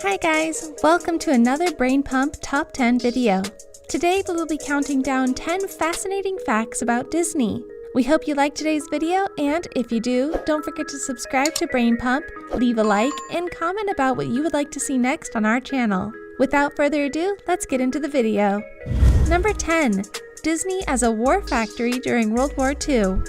Hi guys, welcome to another Brain Pump Top 10 video. Today we will be counting down 10 fascinating facts about Disney. We hope you liked today's video, and if you do, don't forget to subscribe to Brain Pump, leave a like, and comment about what you would like to see next on our channel. Without further ado, let's get into the video. Number 10. Disney as a war factory during World War II.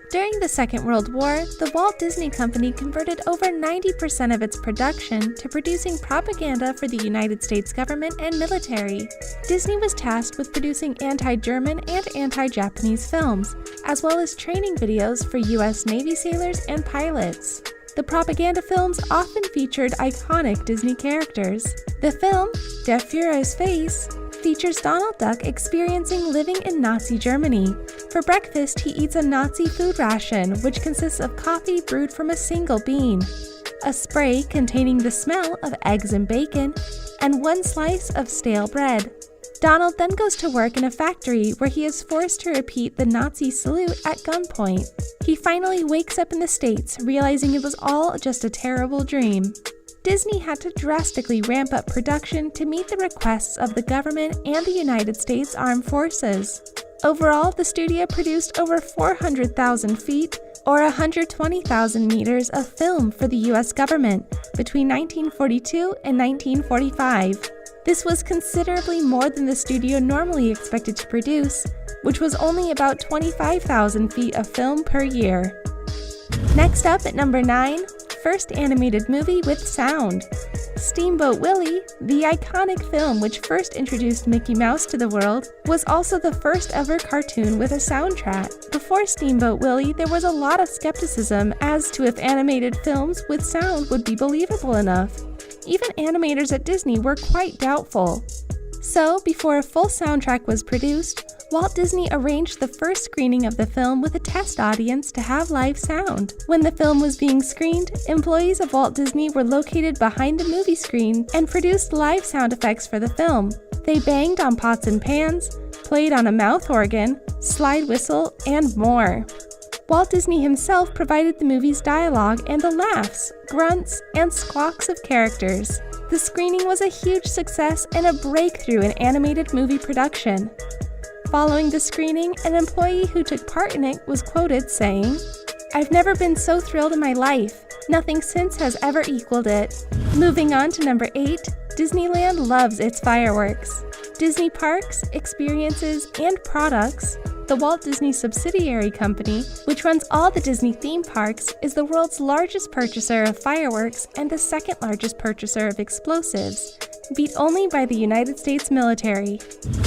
During the Second World War, the Walt Disney Company converted over 90% of its production to producing propaganda for the United States government and military. Disney was tasked with producing anti-German and anti-Japanese films, as well as training videos for U.S. Navy sailors and pilots. The propaganda films often featured iconic Disney characters. The film, Der Führer's Face, features Donald Duck experiencing living in Nazi Germany. For breakfast, he eats a Nazi food ration, which consists of coffee brewed from a single bean, a spray containing the smell of eggs and bacon, and one slice of stale bread. Donald then goes to work in a factory where he is forced to repeat the Nazi salute at gunpoint. He finally wakes up in the States, realizing it was all just a terrible dream. Disney had to drastically ramp up production to meet the requests of the government and the United States Armed Forces. Overall, the studio produced over 400,000 feet, or 120,000 meters of film for the U.S. government between 1942 and 1945. This was considerably more than the studio normally expected to produce, which was only about 25,000 feet of film per year. Next up at number 9. First animated movie with sound. Steamboat Willie, the iconic film which first introduced Mickey Mouse to the world, was also the first ever cartoon with a soundtrack. Before Steamboat Willie, there was a lot of skepticism as to if animated films with sound would be believable enough. Even animators at Disney were quite doubtful. So, before a full soundtrack was produced, Walt Disney arranged the first screening of the film with a test audience to have live sound. When the film was being screened, employees of Walt Disney were located behind the movie screen and produced live sound effects for the film. They banged on pots and pans, played on a mouth organ, slide whistle, and more. Walt Disney himself provided the movie's dialogue and the laughs, grunts, and squawks of characters. The screening was a huge success and a breakthrough in animated movie production. Following the screening, an employee who took part in it was quoted saying, "I've never been so thrilled in my life. Nothing since has ever equaled it." Moving on to number 8, Disneyland loves its fireworks. Disney Parks, Experiences, and Products, the Walt Disney subsidiary company, which runs all the Disney theme parks, is the world's largest purchaser of fireworks and the second largest purchaser of explosives, beat only by the United States military.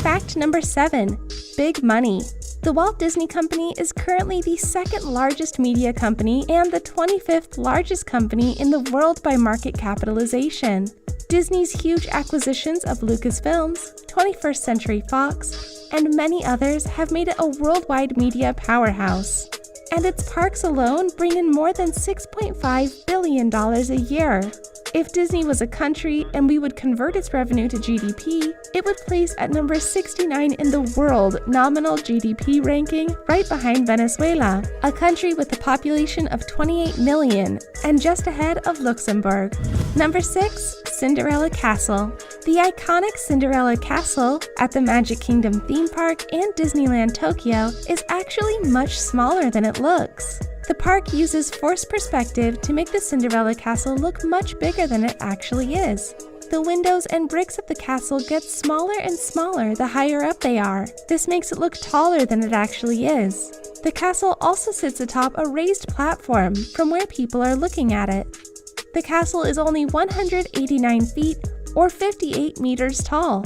Fact number 7. Big money. The Walt Disney Company is currently the second largest media company and the 25th largest company in the world by market capitalization. Disney's huge acquisitions of Lucasfilms, 21st Century Fox, and many others have made it a worldwide media powerhouse. And its parks alone bring in more than $6.5 billion a year. If Disney was a country and we would convert its revenue to GDP, it would place at number 69 in the world nominal GDP ranking, right behind Venezuela, a country with a population of 28 million and just ahead of Luxembourg. Number 6. Cinderella Castle. The iconic Cinderella Castle at the Magic Kingdom theme park and Disneyland Tokyo is actually much smaller than it looks. The park uses forced perspective to make the Cinderella Castle look much bigger than it actually is. The windows and bricks of the castle get smaller and smaller the higher up they are. This makes it look taller than it actually is. The castle also sits atop a raised platform from where people are looking at it. The castle is only 189 feet or 58 meters tall.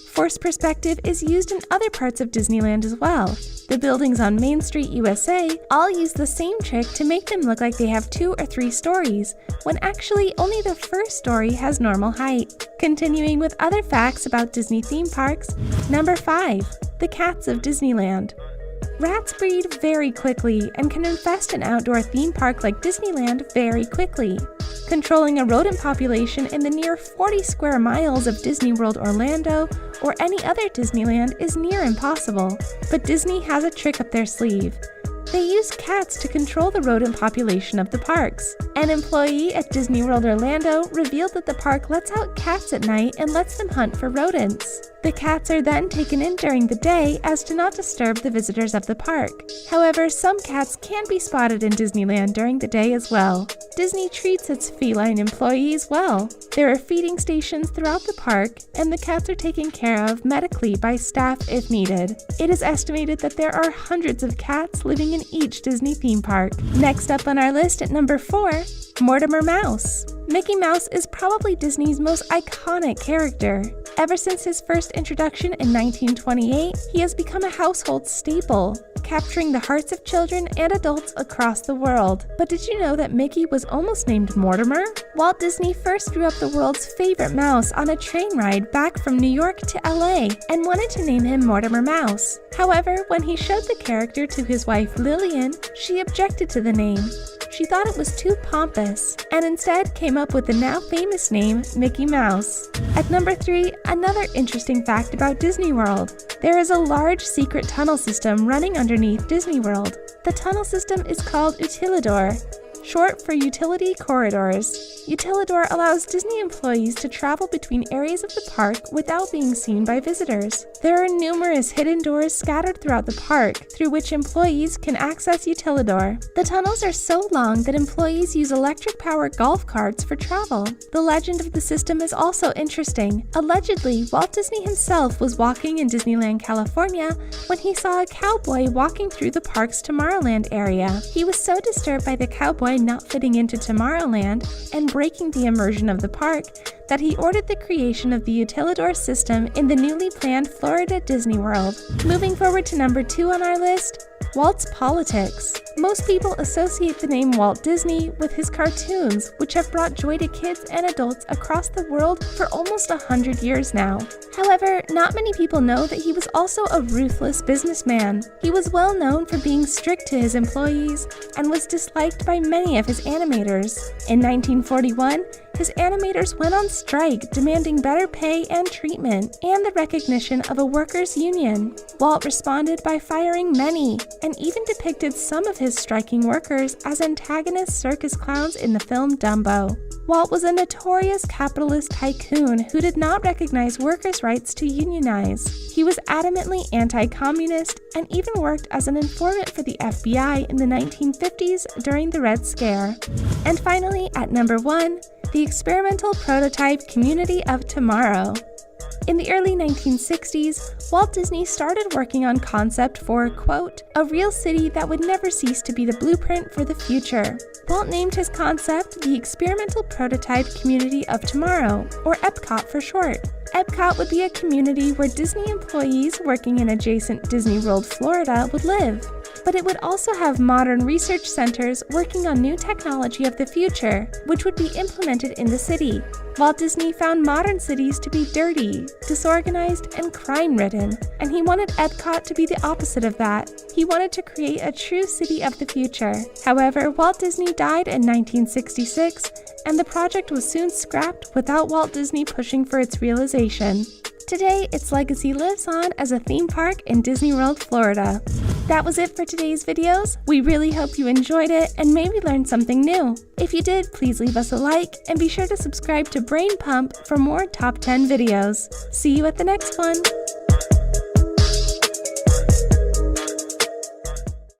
Forced perspective is used in other parts of Disneyland as well. The buildings on Main Street, USA, all use the same trick to make them look like they have 2 or 3 stories, when actually only the first story has normal height. Continuing with other facts about Disney theme parks, number 5. The cats of Disneyland. Rats breed very quickly and can infest an outdoor theme park like Disneyland very quickly. Controlling a rodent population in the near 40 square miles of Disney World Orlando or any other Disneyland is near impossible, but Disney has a trick up their sleeve. They use cats to control the rodent population of the parks. An employee at Disney World Orlando revealed that the park lets out cats at night and lets them hunt for rodents. The cats are then taken in during the day as to not disturb the visitors of the park. However, some cats can be spotted in Disneyland during the day as well. Disney treats its feline employees well. There are feeding stations throughout the park, and the cats are taken care of medically by staff if needed. It is estimated that there are hundreds of cats living in each Disney theme park. Next up on our list at number 4, Mortimer Mouse. Mickey Mouse is probably Disney's most iconic character. Ever since his first introduction in 1928, he has become a household staple, capturing the hearts of children and adults across the world. But did you know that Mickey was almost named Mortimer? Walt Disney first drew up the world's favorite mouse on a train ride back from New York to LA and wanted to name him Mortimer Mouse. However, when he showed the character to his wife Lillian, she objected to the name. She thought it was too pompous, and instead came up with the now famous name Mickey Mouse. At number 3, another interesting fact about Disney World. There is a large secret tunnel system running underneath Disney World. The tunnel system is called Utilidor, short for Utility Corridors. Utilidor allows Disney employees to travel between areas of the park without being seen by visitors. There are numerous hidden doors scattered throughout the park through which employees can access Utilidor. The tunnels are so long that employees use electric-powered golf carts for travel. The legend of the system is also interesting. Allegedly, Walt Disney himself was walking in Disneyland, California, when he saw a cowboy walking through the park's Tomorrowland area. He was so disturbed by the cowboy not fitting into Tomorrowland and breaking the immersion of the park that he ordered the creation of the Utilidor system in the newly planned Florida Disney World. Moving forward to number 2 on our list, Walt's politics. Most people associate the name Walt Disney with his cartoons, which have brought joy to kids and adults across the world for almost 100 years now. However, not many people know that he was also a ruthless businessman. He was well known for being strict to his employees and was disliked by many of his animators. In 1941, his animators went on strike, demanding better pay and treatment, and the recognition of a workers' union. Walt responded by firing many, and even depicted some of his striking workers as antagonist circus clowns in the film Dumbo. Walt was a notorious capitalist tycoon who did not recognize workers' rights to unionize. He was adamantly anti-communist and even worked as an informant for the FBI in the 1950s during the Red Scare. And finally, at number 1, the experimental prototype Community of Tomorrow. In the early 1960s, Walt Disney started working on concept for, quote, a real city that would never cease to be the blueprint for the future. Walt named his concept the Experimental Prototype Community of Tomorrow, or EPCOT for short. EPCOT would be a community where Disney employees working in adjacent Disney World, Florida would live. But it would also have modern research centers working on new technology of the future, which would be implemented in the city. Walt Disney found modern cities to be dirty, disorganized, and crime-ridden, and he wanted EPCOT to be the opposite of that. He wanted to create a true city of the future. However, Walt Disney died in 1966, and the project was soon scrapped without Walt Disney pushing for its realization. Today, its legacy lives on as a theme park in Disney World, Florida. That was it for today's videos. We really hope you enjoyed it and maybe learned something new. If you did, please leave us a like and be sure to subscribe to Brain Pump for more Top 10 videos. See you at the next one!